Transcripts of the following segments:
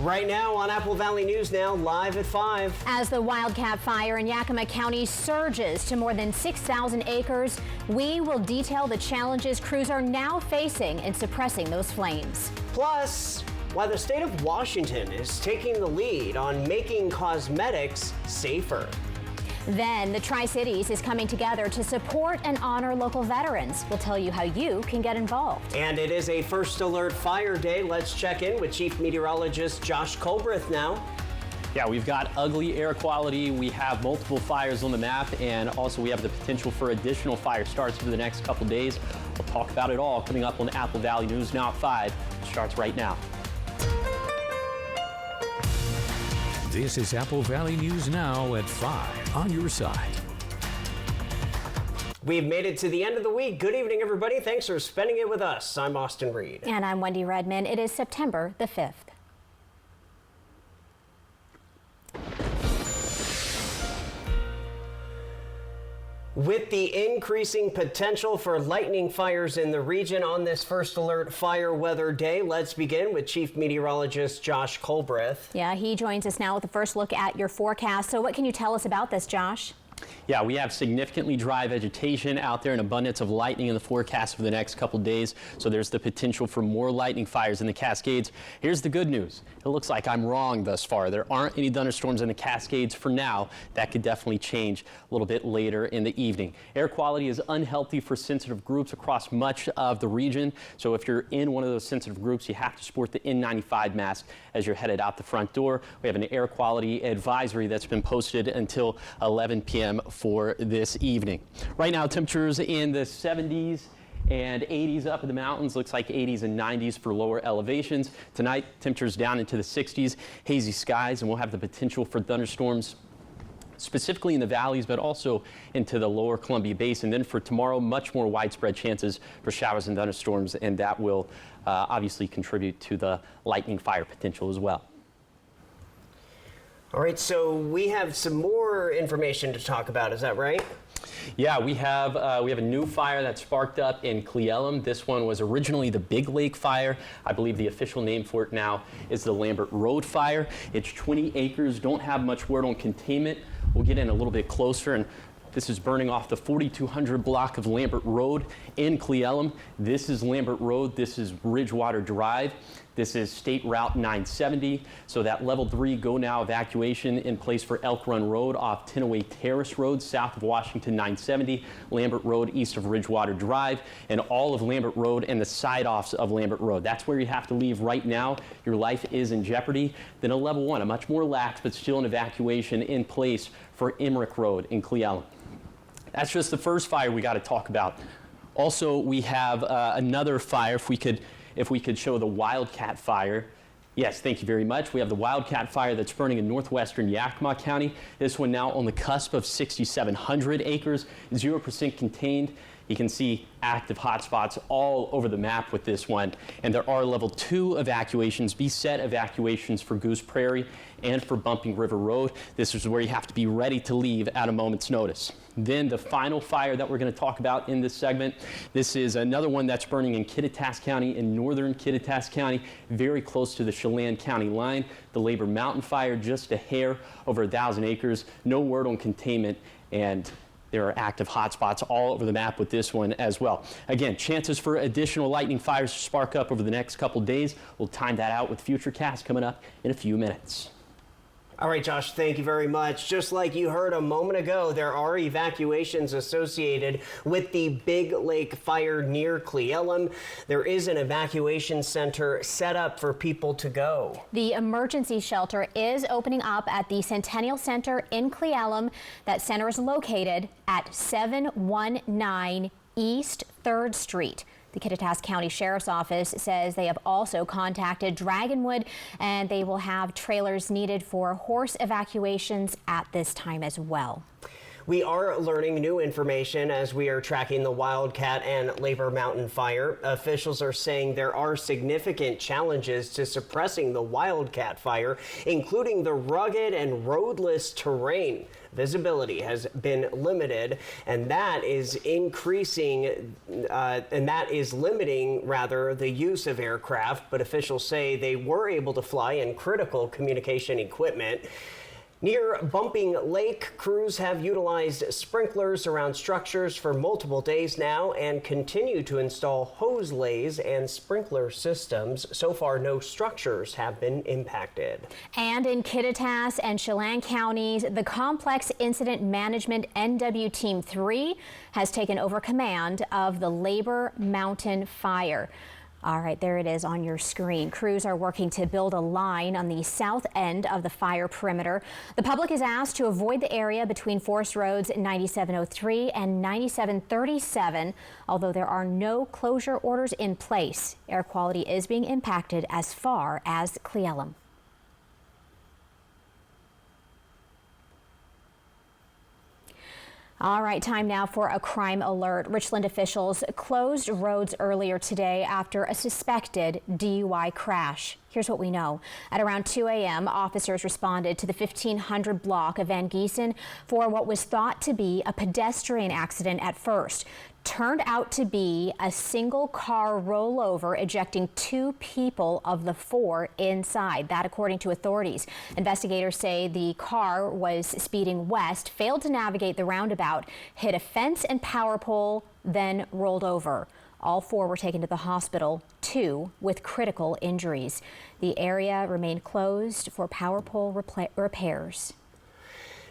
Right now on Apple Valley News Now, live at 5. As the wildcat fire in Yakima County surges to more than 6,000 acres, we will detail the challenges crews are now facing in suppressing those flames. Plus, why the state of Washington is taking the lead on making cosmetics safer. Then the Tri-Cities is coming together to support and honor local veterans. We'll tell you how you can get involved. And it is a First Alert Fire Day. Let's check in with Chief Meteorologist Josh Colbreth now. Yeah, we've got ugly air quality. We have multiple fires on the map, and also we have the potential for additional fire starts over the next couple days. We'll talk about it all coming up on Apple Valley News Now at 5. It starts right now. This is Apple Valley News Now at 5 on your side. We've made it to the end of the week. Good evening, everybody. Thanks for spending it with us. I'm Austin Reed. And I'm Wendy Redman. It is September the 5th. With the increasing potential for lightning fires in the region on this First Alert Fire Weather Day, let's begin with Chief Meteorologist Josh Colbreth. Yeah, he joins us now with the first look at your forecast. So what can you tell us about this, Josh? Yeah, we have significantly dry vegetation out there, an abundance of lightning in the forecast for the next couple days. So there's the potential for more lightning fires in the Cascades. Here's the good news. It looks like I'm wrong thus far. There aren't any thunderstorms in the Cascades for now. That could definitely change a little bit later in the evening. Air quality is unhealthy for sensitive groups across much of the region. So if you're in one of those sensitive groups, you have to sport the N95 mask as you're headed out the front door. We have an air quality advisory that's been posted until 11 p.m. for this evening. Right now, temperatures in the 70s and 80s up in the mountains. Looks like 80s and 90s for lower elevations. Tonight, temperatures down into the 60s, hazy skies, and we'll have the potential for thunderstorms specifically in the valleys, but also into the lower Columbia Basin. Then for tomorrow, much more widespread chances for showers and thunderstorms, and that will obviously contribute to the lightning fire potential as well. All right, so we have some more information to talk about. Is that right? Yeah, we have a new fire that sparked up in Cle Elum. This one was originally the Big Lake Fire. I believe the official name for it now is the Lambert Road Fire. It's 20 acres, don't have much word on containment. We'll get in a little bit closer, and this is burning off the 4200 block of Lambert Road in Cle Elum. This is Lambert Road. This is Ridgewater Drive. This is State Route 970. So that level 3 go now evacuation in place for Elk Run Road off Tenaway Terrace Road, south of Washington 970, Lambert Road east of Ridgewater Drive, and all of Lambert Road and the side offs of Lambert Road. That's where you have to leave right now. Your life is in jeopardy. Then a level 1, a much more lax, but still an evacuation in place for Emmerich Road in Cle Elum. That's just the first fire we got to talk about. Also, we have another fire. If we could show the Wildcat Fire. Yes, thank you very much. We have the Wildcat Fire that's burning in northwestern Yakima County. This one now on the cusp of 6,700 acres, 0% contained. You can see active hotspots all over the map with this one. And there are level 2 evacuations, BSET evacuations for Goose Prairie and for Bumping River Road. This is where you have to be ready to leave at a moment's notice. Then the final fire that we're going to talk about in this segment, this is another one that's burning in Kittitas County, in northern Kittitas County, very close to the Chelan County line. The Labor Mountain Fire, just a hair over 1,000 acres. No word on containment, and there are active hotspots all over the map with this one as well. Again, chances for additional lightning fires to spark up over the next couple days. We'll time that out with future casts coming up in a few minutes. All right, Josh, thank you very much. Just like you heard a moment ago, there are evacuations associated with the Big Lake Fire near Cle Elum. There is an evacuation center set up for people to go. The emergency shelter is opening up at the Centennial Center in Cle Elum. That center is located at 719 East 3rd Street. The Kittitas County Sheriff's Office says they have also contacted Dragonwood, and they will have trailers needed for horse evacuations at this time as well. We are learning new information as we are tracking the Wildcat and Labor Mountain fire. Officials are saying there are significant challenges to suppressing the Wildcat fire, including the rugged and roadless terrain. Visibility has been limited, and that is limiting the use of aircraft, but officials say they were able to fly in critical communication equipment. Near Bumping Lake, crews have utilized sprinklers around structures for multiple days now and continue to install hose lays and sprinkler systems. So far, no structures have been impacted. And in Kittitas and Chelan counties, the Complex Incident Management NW Team 3 has taken over command of the Labor Mountain fire. All right, there it is on your screen. Crews are working to build a line on the south end of the fire perimeter. The public is asked to avoid the area between Forest Roads 9703 and 9737, although there are no closure orders in place. Air quality is being impacted as far as Cle Elum. All right, time now for a crime alert. Richland officials closed roads earlier today after a suspected DUI crash. Here's what we know. At around 2 a.m., officers responded to the 1500 block of Van Giesen for what was thought to be a pedestrian accident at first. Turned out to be a single car rollover ejecting 2 people of the 4 inside. That according to authorities. Investigators say the car was speeding west, failed to navigate the roundabout, hit a fence and power pole, then rolled over. All 4 were taken to the hospital, 2 with critical injuries. The area remained closed for power pole repairs.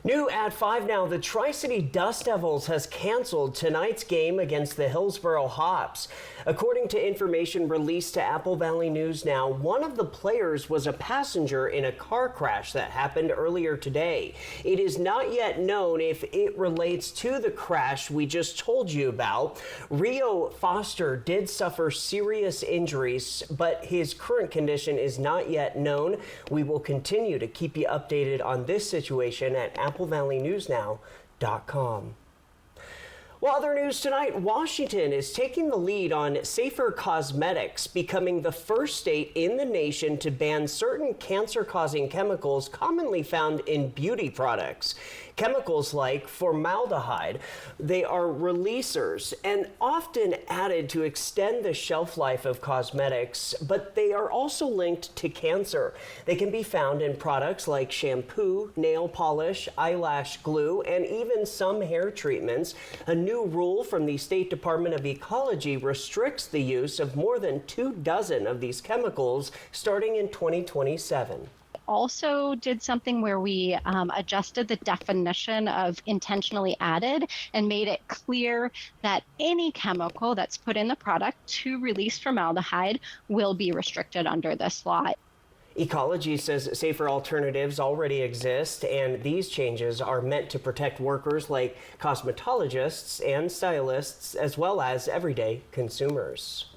New at 5 now, the Tri-City Dust Devils has canceled tonight's game against the Hillsboro Hops. According to information released to Apple Valley News Now, one of the players was a passenger in a car crash that happened earlier today. It is not yet known if it relates to the crash we just told you about. Rio Foster did suffer serious injuries, but his current condition is not yet known. We will continue to keep you updated on this situation at AppleValleyNewsNow.com. Well, other news tonight, Washington is taking the lead on safer cosmetics, becoming the first state in the nation to ban certain cancer-causing chemicals commonly found in beauty products. Chemicals like formaldehyde, they are releasers and often added to extend the shelf life of cosmetics, but they are also linked to cancer. They can be found in products like shampoo, nail polish, eyelash glue, and even some hair treatments. A new rule from the State Department of Ecology restricts the use of more than 24 of these chemicals starting in 2027. Also did something where we adjusted the definition of intentionally added and made it clear that any chemical that's put in the product to release formaldehyde will be restricted under this law. Ecology says safer alternatives already exist, and these changes are meant to protect workers like cosmetologists and stylists, as well as everyday consumers.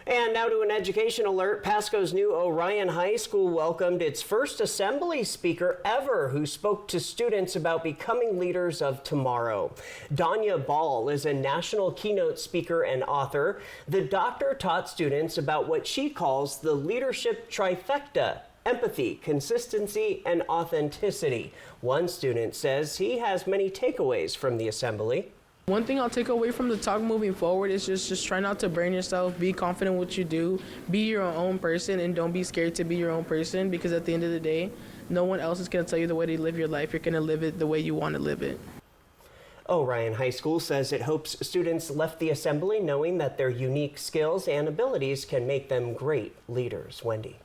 And now to an education alert. Pasco's new Orion High School welcomed its first assembly speaker ever who spoke to students about becoming leaders of tomorrow. Danya Ball is a national keynote speaker and author. The doctor taught students about what she calls the leadership trifecta: empathy, consistency, and authenticity. One student says he has many takeaways from the assembly. One thing I'll take away from the talk moving forward is just try not to burn yourself, be confident in what you do, be your own person, and don't be scared to be your own person, because at the end of the day, no one else is going to tell you the way to live your life. You're going to live it the way you want to live it. Orion High School says it hopes students left the assembly knowing that their unique skills and abilities can make them great leaders. Wendy.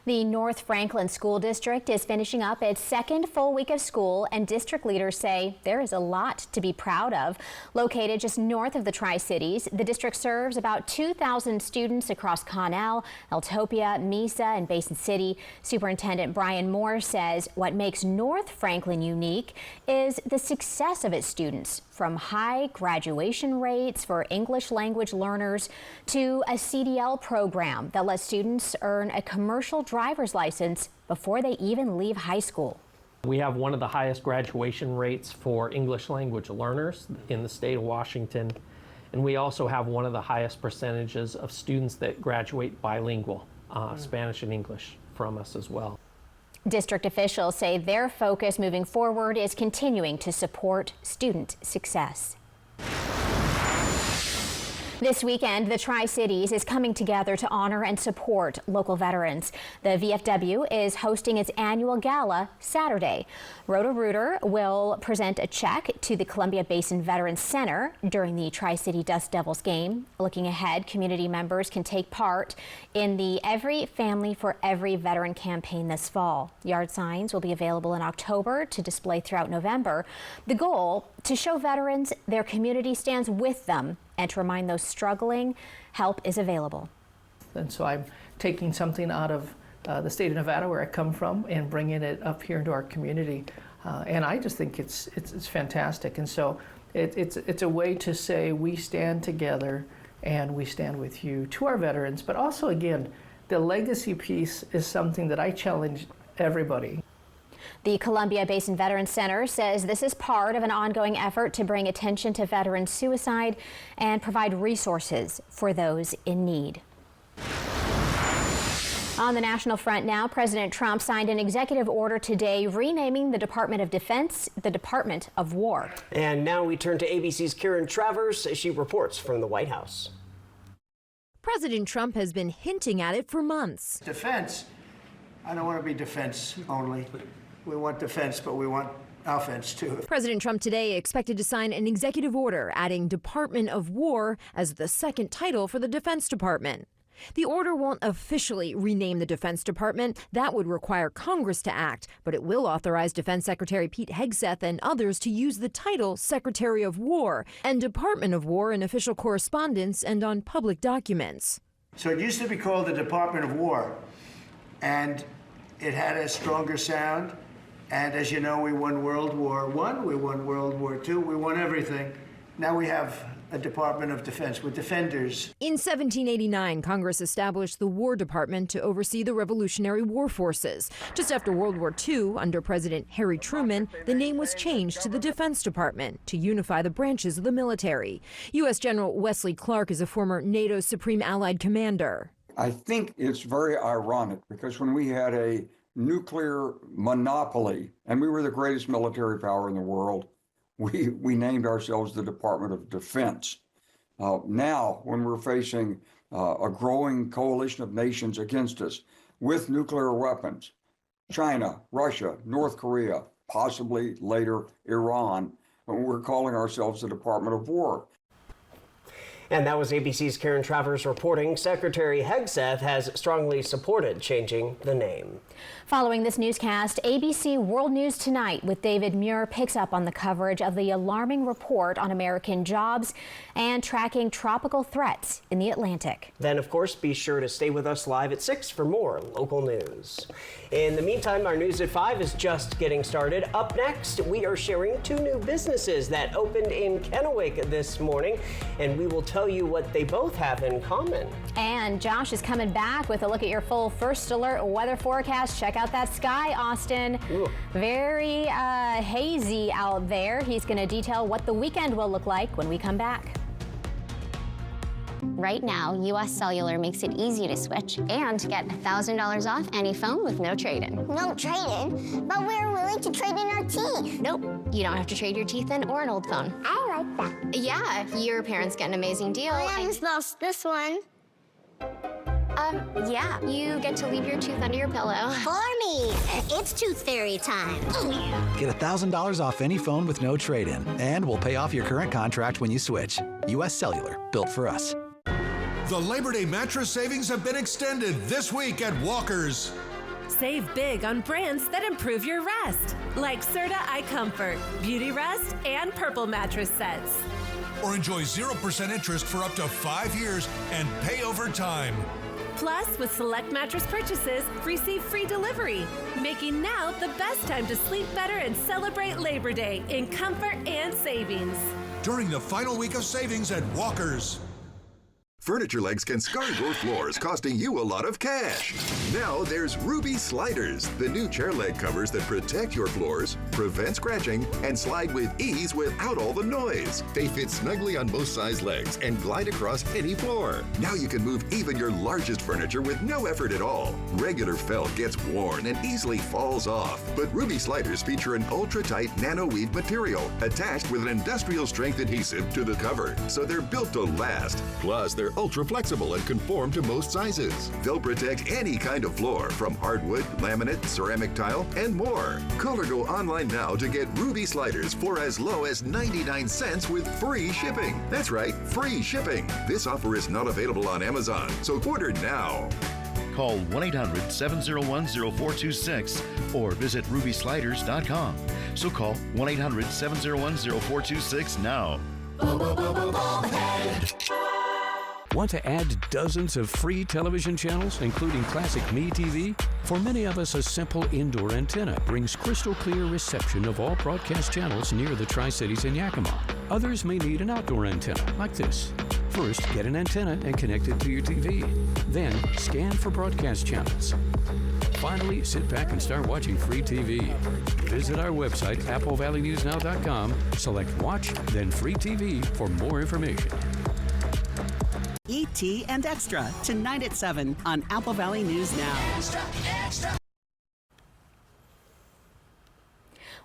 The North Franklin School District is finishing up its second full week of school, and district leaders say there is a lot to be proud of. Located just north of the Tri-Cities, the district serves about 2,000 students across Connell, Eltopia, Mesa, and Basin City. Superintendent Brian Moore says what makes North Franklin unique is the success of its students, from high graduation rates for English language learners to a CDL program that lets students earn a commercial driver's license before they even leave high school. We have one of the highest graduation rates for English language learners in the state of Washington, and we also have one of the highest percentages of students that graduate bilingual, Spanish and English, from us as well. District officials say their focus moving forward is continuing to support student success. This weekend, the Tri-Cities is coming together to honor and support local veterans. The VFW is hosting its annual gala Saturday. Roto-Rooter will present a check to the Columbia Basin Veterans Center during the Tri-City Dust Devils game. Looking ahead, community members can take part in the Every Family for Every Veteran campaign this fall. Yard signs will be available in October to display throughout November. The goal, to show veterans their community stands with them and to remind those struggling, help is available. And so I'm taking something out of the state of Nevada, where I come from, and bringing it up here into our community. And I just think it's fantastic. And so it's a way to say we stand together and we stand with you to our veterans. But also, again, the legacy piece is something that I challenge everybody. The Columbia Basin Veterans Center says this is part of an ongoing effort to bring attention to veteran suicide and provide resources for those in need. On the national front now, President Trump signed an executive order today renaming the Department of Defense the Department of War. And now we turn to ABC's Karen Travers. She reports from the White House. President Trump has been hinting at it for months. Defense. I don't want to be defense only. We want defense, but we want offense too. President Trump today expected to sign an executive order adding Department of War as the second title for the Defense Department. The order won't officially rename the Defense Department. That would require Congress to act, but it will authorize Defense Secretary Pete Hegseth and others to use the title Secretary of War and Department of War in official correspondence and on public documents. So it used to be called the Department of War, and it had a stronger sound. And as you know, we won World War I, we won World War II, we won everything. Now we have a Department of Defense with defenders. In 1789, Congress established the War Department to oversee the Revolutionary War forces. Just after World War II, under President Harry Truman, the name was changed to the Defense Department to unify the branches of the military. U.S. General Wesley Clark is a former NATO Supreme Allied Commander. I think it's very ironic because when we had a nuclear monopoly and we were the greatest military power in the world, we named ourselves the Department of Defense. Now, when we're facing a growing coalition of nations against us with nuclear weapons, China, Russia, North Korea, possibly later Iran, we're calling ourselves the Department of War. And that was ABC's Karen Travers reporting. Secretary Hegseth has strongly supported changing the name. Following this newscast, ABC World News Tonight with David Muir picks up on the coverage of the alarming report on American jobs and tracking tropical threats in the Atlantic. Then, of course, be sure to stay with us live at 6 for more local news. In the meantime, our News at 5 is just getting started. Up next, we are sharing 2 new businesses that opened in Kennewick this morning, and we will tell you what they both have in common. And Josh is coming back with a look at your full first alert weather forecast. Check out that sky, Austin. Ooh. Very hazy out there. He's going to detail what the weekend will look like when we come back. Right now, U.S. Cellular makes it easy to switch and to get $1,000 off any phone with no trade-in. No trade-in? But we're willing to trade in our teeth. Nope, you don't have to trade your teeth in or an old phone. I like that. Yeah, your parents get an amazing deal. I almost lost this one. Yeah, you get to leave your tooth under your pillow. For me, it's Tooth Fairy time. Get $1,000 off any phone with no trade-in, and we'll pay off your current contract when you switch. U.S. Cellular, built for us. The Labor Day mattress savings have been extended this week at Walker's. Save big on brands that improve your rest, like Serta iComfort, Beauty Rest, and Purple mattress sets. Or enjoy 0% interest for up to 5 years and pay over time. Plus, with select mattress purchases, receive free delivery, making now the best time to sleep better and celebrate Labor Day in comfort and savings. During the final week of savings at Walker's. Furniture legs can scar your floors, costing you a lot of cash. Now there's Ruby Sliders, the new chair leg covers that protect your floors, prevent scratching, and slide with ease without all the noise. They fit snugly on both size legs and glide across any floor. Now you can move even your largest furniture with no effort at all. Regular felt gets worn and easily falls off, but Ruby Sliders feature an ultra-tight nano-weave material attached with an industrial-strength adhesive to the cover, so they're built to last. Plus, they're ultra flexible and conform to most sizes. They'll protect any kind of floor, from hardwood, laminate, ceramic tile, and more. Call or go online now to get Ruby Sliders for as low as 99 cents with free shipping. That's right, free shipping. This offer is not available on Amazon, so order now. Call 1-800-701-0426 or visit rubysliders.com. So call 1-800-701-0426 now. Want to add dozens of free television channels, including Classic Me TV? For many of us, a simple indoor antenna brings crystal clear reception of all broadcast channels near the Tri-Cities and Yakima. Others may need an outdoor antenna, like this. First, get an antenna and connect it to your TV. Then, scan for broadcast channels. Finally, sit back and start watching free TV. Visit our website, AppleValleyNewsNow.com, select Watch, then Free TV for more information. E.T. and Extra, tonight at 7 on Apple Valley News Now. Extra, extra.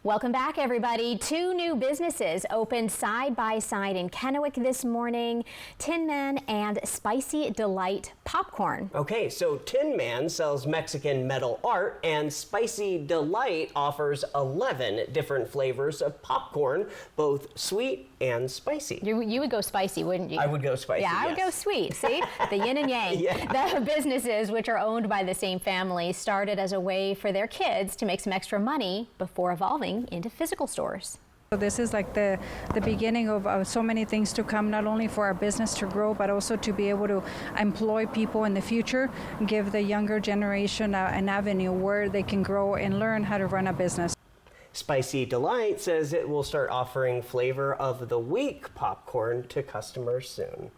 Welcome back, everybody. 2 new businesses opened side by side in Kennewick this morning. Tin Man and Spicy Delight Popcorn. Okay, so Tin Man sells Mexican metal art, and Spicy Delight offers 11 different flavors of popcorn, both sweet and spicy. You would go spicy, wouldn't you? I would go spicy, Yeah, I would go sweet. See? The yin and yang. Yeah. The businesses, which are owned by the same family, started as a way for their kids to make some extra money before evolving into physical stores. So this is like the beginning of so many things to come, not only for our business to grow, but also to be able to employ people in the future, give the younger generation an avenue where they can grow and learn how to run a business. Spicy Delight says it will start offering Flavor of the Week popcorn to customers soon.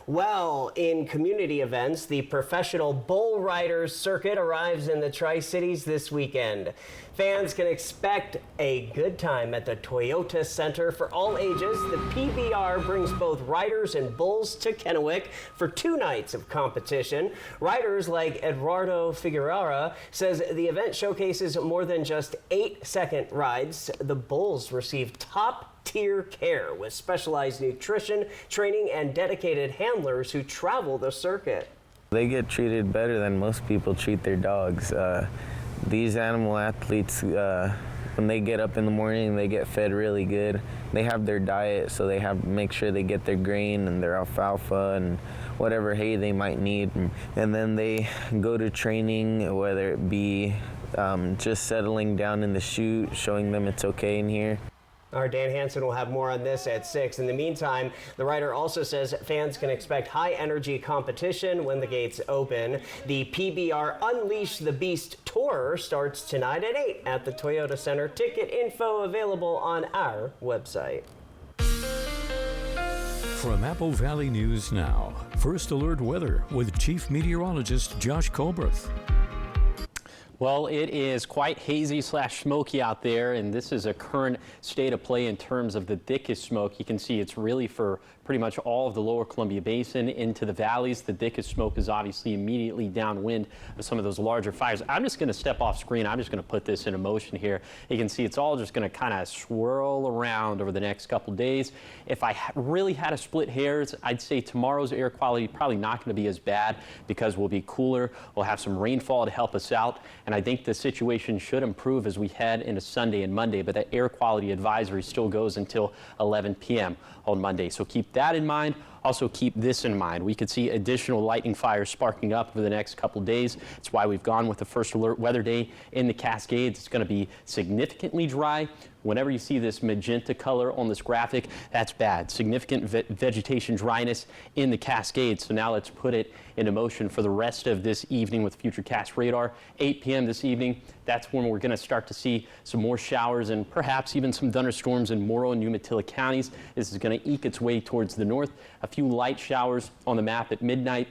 Well, in community events, the Professional Bull Riders Circuit arrives in the Tri-Cities this weekend. Fans can expect a good time at the Toyota Center for all ages. The PBR brings both riders and bulls to Kennewick for 2 nights of competition. Riders like Eduardo Figueroa says the event showcases more than just 8-second rides. The bulls receive top-tier care with specialized nutrition, training, and dedicated handlers who travel the circuit. They get treated better than most people treat their dogs. These animal athletes, when they get up in the morning, they get fed really good. They have their diet, so they make sure they get their grain and their alfalfa and whatever hay they might need. And then they go to training, whether it be just settling down in the chute, showing them it's okay in here. Our Dan Hansen will have more on this at 6. In the meantime, the rider also says fans can expect high-energy competition when the gates open. The PBR Unleash the Beast Tour starts tonight at 8 at the Toyota Center. Ticket info available on our website. From Apple Valley News Now, First Alert Weather with Chief Meteorologist Josh Colbreth. Well, it is quite hazy / smoky out there, and this is a current state of play in terms of the thickest smoke. You can see it's really for pretty much all of the lower Columbia Basin into the valleys. The thickest smoke is obviously immediately downwind of some of those larger fires. I'm just going to step off screen. I'm just going to put this into motion here. You can see it's all just going to kind of swirl around over the next couple days. If I really had to split hairs, I'd say tomorrow's air quality probably not going to be as bad because we'll be cooler. We'll have some rainfall to help us out, and I think the situation should improve as we head into Sunday and Monday, but that air quality advisory still goes until 11 p.m. on Monday. So keep that in mind. Also keep this in mind. We could see additional lightning fires sparking up over the next couple days. That's why we've gone with the First Alert Weather Day in the Cascades. It's going to be significantly dry. Whenever you see this magenta color on this graphic, that's bad. Significant vegetation dryness in the Cascades. So now let's put it into motion for the rest of this evening with Futurecast radar. 8 p.m. this evening, that's when we're going to start to see some more showers and perhaps even some thunderstorms in Morrow and Umatilla counties. This is going to eke its way towards the north, A few light showers on the map at midnight.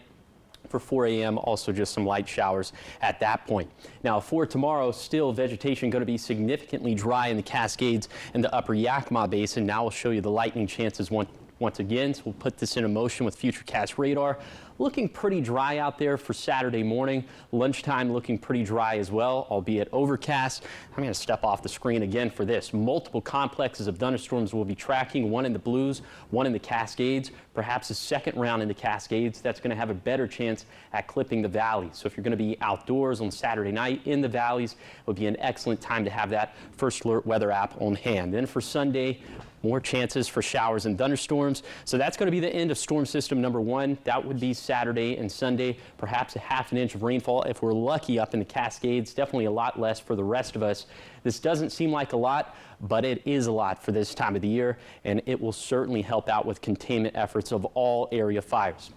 For 4 a.m., also just some light showers at that point. Now, for tomorrow, still vegetation going to be significantly dry in the Cascades and the upper Yakima Basin. Now we'll show you the lightning chances once again. So we'll put this into motion with Futurecast radar. Looking pretty dry out there for Saturday morning. Lunchtime looking pretty dry as well, albeit overcast. I'm going to step off the screen again for this. Multiple complexes of thunderstorms we'll be tracking, one in the Blues, one in the Cascades, perhaps a second round in the Cascades. That's going to have a better chance at clipping the valleys. So if you're going to be outdoors on Saturday night in the valleys, it would be an excellent time to have that First Alert weather app on hand. Then for Sunday, more chances for showers and thunderstorms. So that's going to be the end of storm system number 1. That would be Saturday and Sunday, perhaps a ½ inch of rainfall if we're lucky up in the Cascades. Definitely a lot less for the rest of us. This doesn't seem like a lot, but it is a lot for this time of the year, and it will certainly help out with containment efforts of all area fires.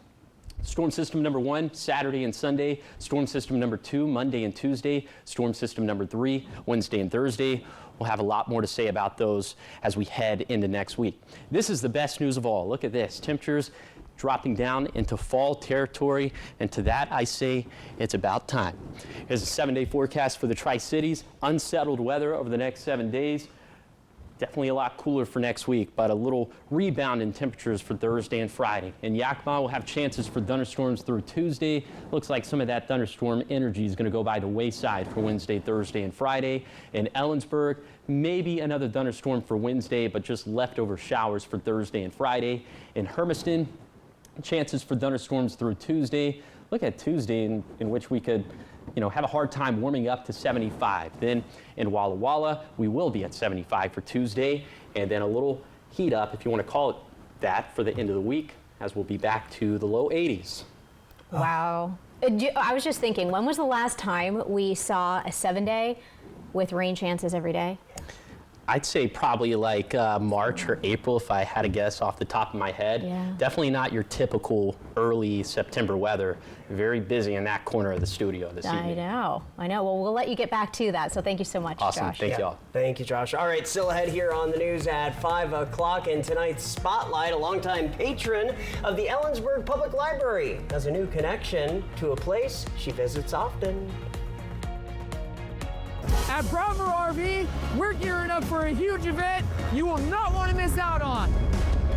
Storm system number 1, Saturday and Sunday. Storm system number 2, Monday and Tuesday. Storm system number 3, Wednesday and Thursday. We'll have a lot more to say about those as we head into next week. This is the best news of all. Look at this. Temperatures dropping down into fall territory, and to that I say it's about time. Here's a 7-day forecast for the Tri-Cities. Unsettled weather over the next 7 days. Definitely a lot cooler for next week, but a little rebound in temperatures for Thursday and Friday. In Yakima, we'll have chances for thunderstorms through Tuesday. Looks like some of that thunderstorm energy is going to go by the wayside for Wednesday, Thursday, and Friday. In Ellensburg, maybe another thunderstorm for Wednesday, but just leftover showers for Thursday and Friday. In Hermiston, chances for thunderstorms through Tuesday. Look at Tuesday in which we could have a hard time warming up to 75. Then in Walla Walla, we will be at 75 for Tuesday, and then a little heat up, if you want to call it that, for the end of the week, as we'll be back to the low 80s. Wow. I was just thinking, when was the last time we saw a 7-day with rain chances every day? I'd say probably like March or April if I had to guess off the top of my head. Yeah. Definitely not your typical early September weather. Very busy in that corner of the studio this evening. I know. Well, we'll let you get back to that. So thank you so much, Awesome. Josh. Thank y'all. Thank you, Josh. All right, still ahead here on the news at 5 o'clock. In tonight's Spotlight, a longtime patron of the Ellensburg Public Library has a new connection to a place she visits often. At Bravo RV, we're gearing up for a huge event you will not want to miss out on.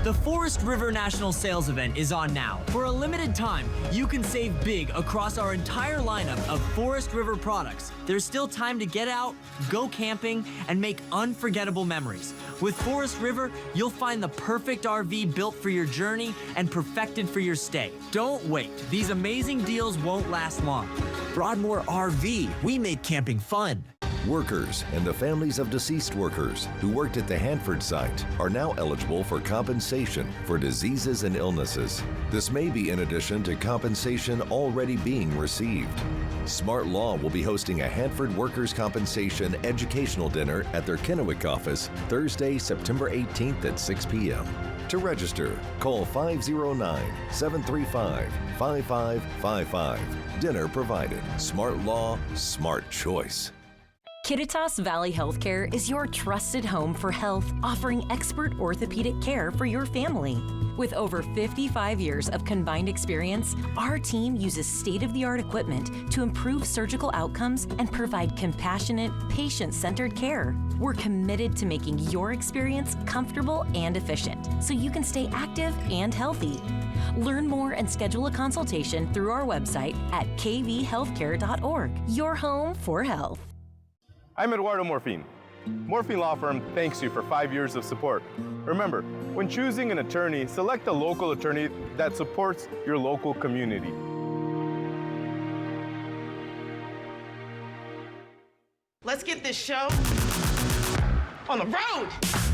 The Forest River National Sales Event is on now. For a limited time, you can save big across our entire lineup of Forest River products. There's still time to get out, go camping, and make unforgettable memories. With Forest River, you'll find the perfect RV built for your journey and perfected for your stay. Don't wait. These amazing deals won't last long. Broadmoor RV, we made camping fun. Workers and the families of deceased workers who worked at the Hanford site are now eligible for compensation for diseases and illnesses. This may be in addition to compensation already being received. Smart Law will be hosting a Hanford Workers' Compensation educational dinner at their Kennewick office Thursday, September 18th at 6 p.m. To register, call 509-735-5555. Dinner provided. Smart Law, smart choice. Kittitas Valley Healthcare is your trusted home for health, offering expert orthopedic care for your family. With over 55 years of combined experience, our team uses state-of-the-art equipment to improve surgical outcomes and provide compassionate, patient-centered care. We're committed to making your experience comfortable and efficient, so you can stay active and healthy. Learn more and schedule a consultation through our website at kvhealthcare.org. Your home for health. I'm Eduardo Morfin. Morfin Law Firm thanks you for 5 years of support. Remember, when choosing an attorney, select a local attorney that supports your local community. Let's get this show on the road.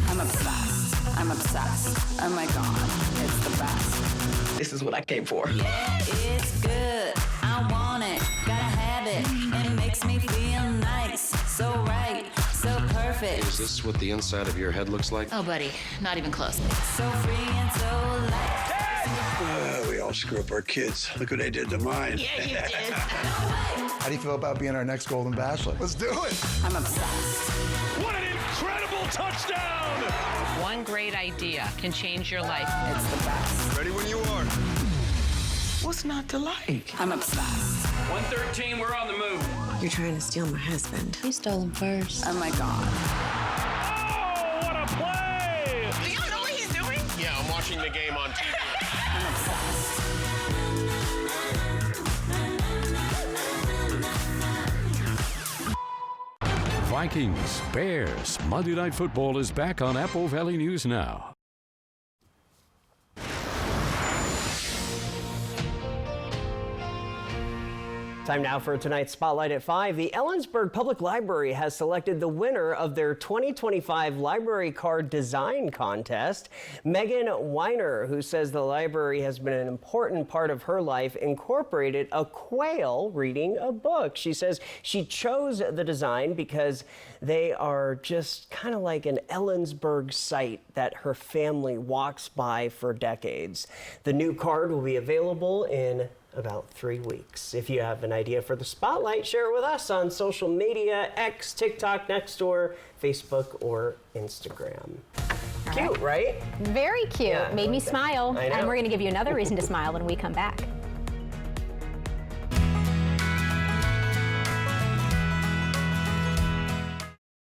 I'm obsessed. I'm obsessed. Oh my God, it's the best. This is what I came for. Yeah, it's good. I want it. Gotta have it. It makes me feel nice. So right. So perfect. Is this what the inside of your head looks like? Oh, buddy, not even close. So free and so light. We all screw up our kids. Look what they did to mine. Yeah, you did. How do you feel about being our next Golden Bachelor? Let's do it. I'm obsessed. What an incredible touchdown! One great idea can change your life. It's the best. Ready when you are. What's not to like? I'm obsessed. 113, we're on the move. You're trying to steal my husband. You stole him first. Oh my God. Oh, what a play! Do you know what he's doing? Yeah, I'm watching the game on TV. I'm obsessed. Vikings, Bears. Monday Night Football is back on Apple Valley News Now. Time now for tonight's Spotlight at 5. The Ellensburg Public Library has selected the winner of their 2025 Library Card Design Contest. Megan Weiner, who says the library has been an important part of her life, incorporated a quail reading a book. She says she chose the design because they are just kind of like an Ellensburg site that her family walks by for decades. The new card will be available in about 3 weeks. If you have an idea for the Spotlight, share it with us on social media, X, TikTok, Nextdoor, Facebook, or Instagram. Cute, right? Very cute. Yeah, Made me smile. I know. And we're going to give you another reason to smile when we come back.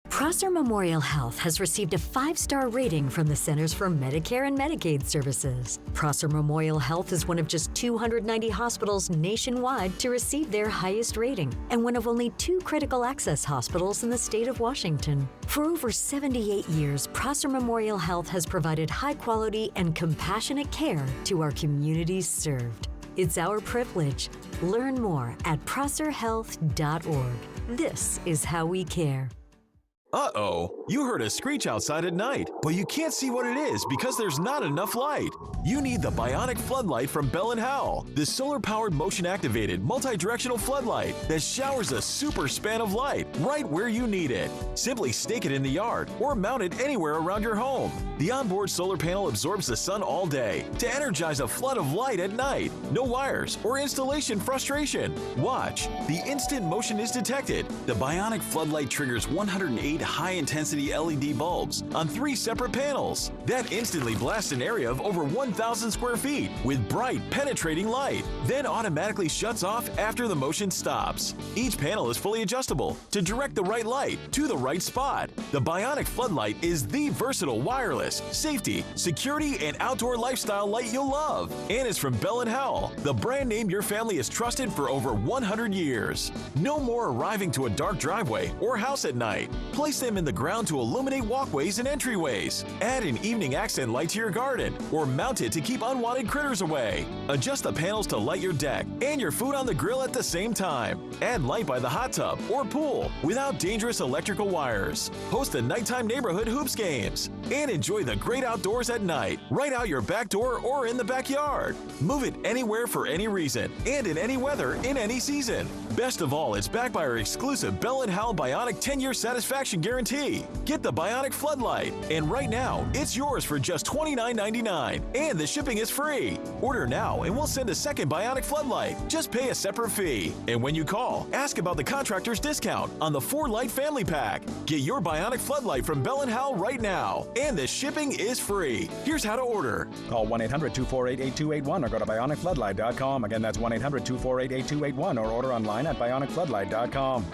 Prosser Memorial Health has received a 5-star rating from the Centers for Medicare and Medicaid Services. Prosser Memorial Health is one of just 290 hospitals nationwide to receive their highest rating, and one of only 2 critical access hospitals in the state of Washington. For over 78 years, Prosser Memorial Health has provided high-quality and compassionate care to our communities served. It's our privilege. Learn more at prosserhealth.org. This is how we care. Uh-oh, you heard a screech outside at night, but you can't see what it is because there's not enough light. You need the Bionic Floodlight from Bell & Howell, the solar-powered motion-activated multi-directional floodlight that showers a super span of light right where you need it. Simply stake it in the yard or mount it anywhere around your home. The onboard solar panel absorbs the sun all day to energize a flood of light at night. No wires or installation frustration. Watch, the instant motion is detected. The Bionic Floodlight triggers 108 high-intensity LED bulbs on 3 separate panels. That instantly blasts an area of over 1,000 square feet with bright, penetrating light, then automatically shuts off after the motion stops. Each panel is fully adjustable to direct the right light to the right spot. The Bionic Floodlight is the versatile wireless, safety, security, and outdoor lifestyle light you'll love. And it's from Bell & Howell, the brand name your family has trusted for over 100 years. No more arriving to a dark driveway or house at night. Place them in the ground to illuminate walkways and entryways. Add an evening accent light to your garden or mount it to keep unwanted critters away. Adjust the panels to light your deck and your food on the grill at the same time. Add light by the hot tub or pool without dangerous electrical wires. Host the nighttime neighborhood hoops games and enjoy the great outdoors at night, right out your back door or in the backyard. Move it anywhere for any reason and in any weather in any season. Best of all, it's backed by our exclusive Bell & Howell Bionic 10-year satisfaction guarantee. Get the Bionic Floodlight, and right now, it's yours for just $29.99, and the shipping is free. Order now, and we'll send a second Bionic Floodlight. Just pay a separate fee. And when you call, ask about the contractor's discount on the 4-light family pack. Get your Bionic Floodlight from Bell & Howell right now, and the shipping is free. Here's how to order. Call 1-800-248-8281 or go to BionicFloodlight.com. Again, that's 1-800-248-8281 or order online at BionicFloodlight.com.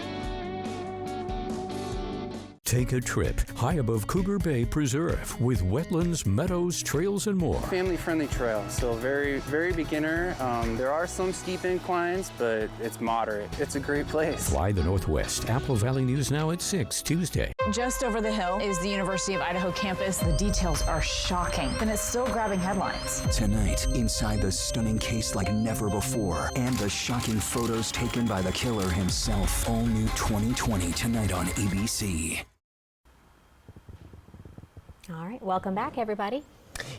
Take a trip high above Cougar Bay Preserve with wetlands, meadows, trails, and more. Family-friendly trail, so very, very beginner. There are some steep inclines, but it's moderate. It's a great place. Fly the Northwest. Apple Valley News Now at 6 Tuesday. Just over the hill is the University of Idaho campus. The details are shocking, and it's still grabbing headlines. Tonight, inside the stunning case like never before, and the shocking photos taken by the killer himself. All new 2020 tonight on ABC. All right, welcome back, everybody.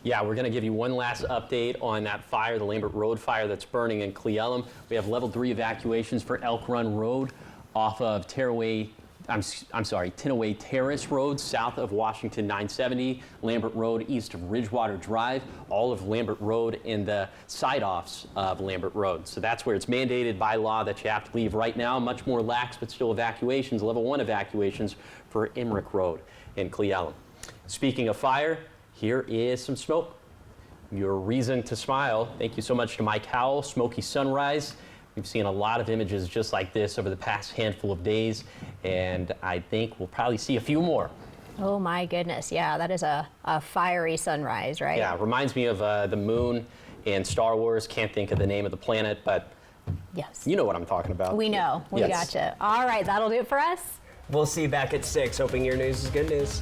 Yeah, we're going to give you one last update on that fire, the Lambert Road fire that's burning in Cle Elum. We have level 3 evacuations for Elk Run Road off of Tearaway I'm sorry, Tinaway Terrace Road, south of Washington 970, Lambert Road, east of Ridgewater Drive, all of Lambert Road, and the side-offs of Lambert Road. So that's where it's mandated by law that you have to leave. Right now, much more lax, but still evacuations, level 1 evacuations for Emmerich Road in Cle Elum. Speaking of fire, here is some smoke. Your reason to smile. Thank you so much to Mike Howell, Smoky Sunrise. We've seen a lot of images just like this over the past handful of days, and I think we'll probably see a few more. Oh my goodness, yeah, that is a fiery sunrise, right? Yeah, it reminds me of the moon in Star Wars. Can't think of the name of the planet, but yes, you know what I'm talking about. We know, we Yes. gotcha. All right, that'll do it for us. We'll see you back at 6. Hoping your news is good news.